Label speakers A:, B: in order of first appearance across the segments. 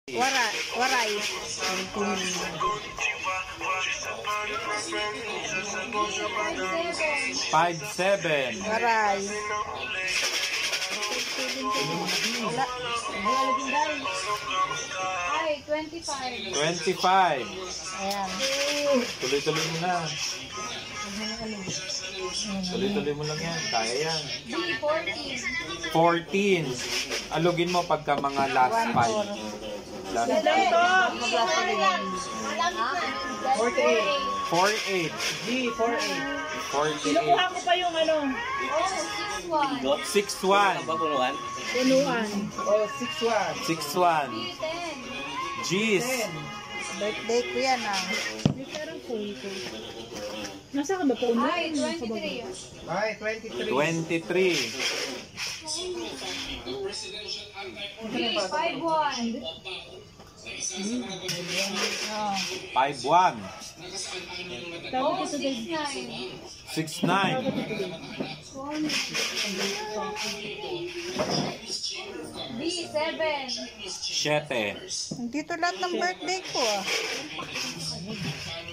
A: Waray.
B: 5-7.
A: Waray. Wala.
C: Ay, 25.
B: 25.
A: Ayan.
B: Tuloy-tuloy mo na. Tuloy-tuloy mo lang yan. Kaya yan.
C: B, 14.
B: 14. Alugin mo pagka mga last 5. Last
A: 48.
B: 48.
D: G, 4-8.
B: 48.
D: Kinukuha ko pa yung ano,
C: Oh, 6-1.
B: 6-1.
D: punuan. Oh, 6-1.
B: 6-1.
C: B, 10.
B: G's.
A: Birthday ko yan ah.
D: Nasa ka ba po?
C: Ay, 23.
D: Ay, 23.
B: 23.
C: B, 5-1.
B: 5-1.
C: Oh, 6-9.
B: 6-9.
C: B, 7.
B: 7.
A: Dito lahat ng birthday ko ah.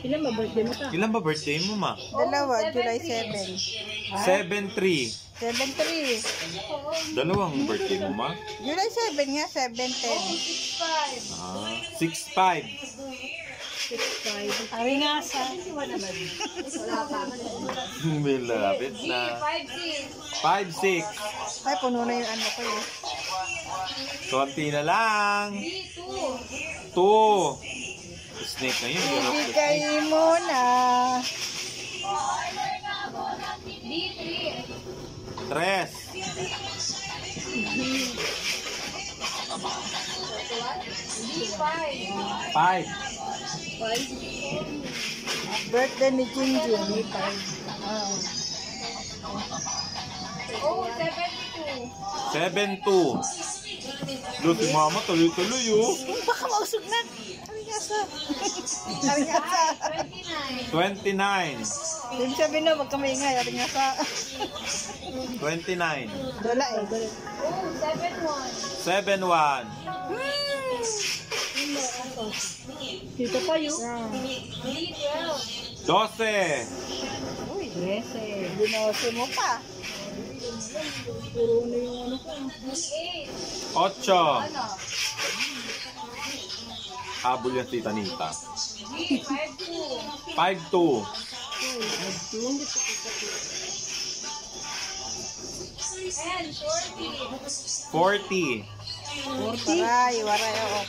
D: Ilan ba birthday mo ka?
B: Ilan ba birthday mo, ma?
A: Dalawa, July 7.
B: 7-3.
A: 7-3.
B: Dalawang birthday mo, ma?
A: July 7 nga, 7-10.
C: 6-5.
B: 6-5.
A: Ari nga sa.
B: Milapit
C: G,
B: na.
C: 5-6.
B: 5-6.
A: Ay, puno na yung ano ko eh.
B: Konti na lang.
C: B, 2.
B: 2. Snake na yun.
A: Ibigay mo na.
C: B, 3.
B: 3.
C: B, 5.
B: 5.
A: Birthday ni Jinjin.
C: Oh, 72.
B: 7-2. Lo, si mama tuloy-tuloy, oh.
A: Baka mausog na. Ari nga sa. Ari nga sa.
C: Ay,
B: 29.
C: 29.
A: Ibig sabihin na, wag ka maingay. Ari nga sa.
B: 29.
A: Wala eh.
C: Oh,
B: 7-1.
C: 7-1.
D: Dito pa yun.
C: B, 12.
B: 12.
A: Uy, eh. Binose mo pa.
D: Puro na yung ano ko.
C: B, 8.
B: 8.
C: Ano?
B: Habol yan si Tanita.
C: G, 5-2.
B: 5-2.
C: N, 40.
B: 40.
A: Waray, waray. Oo.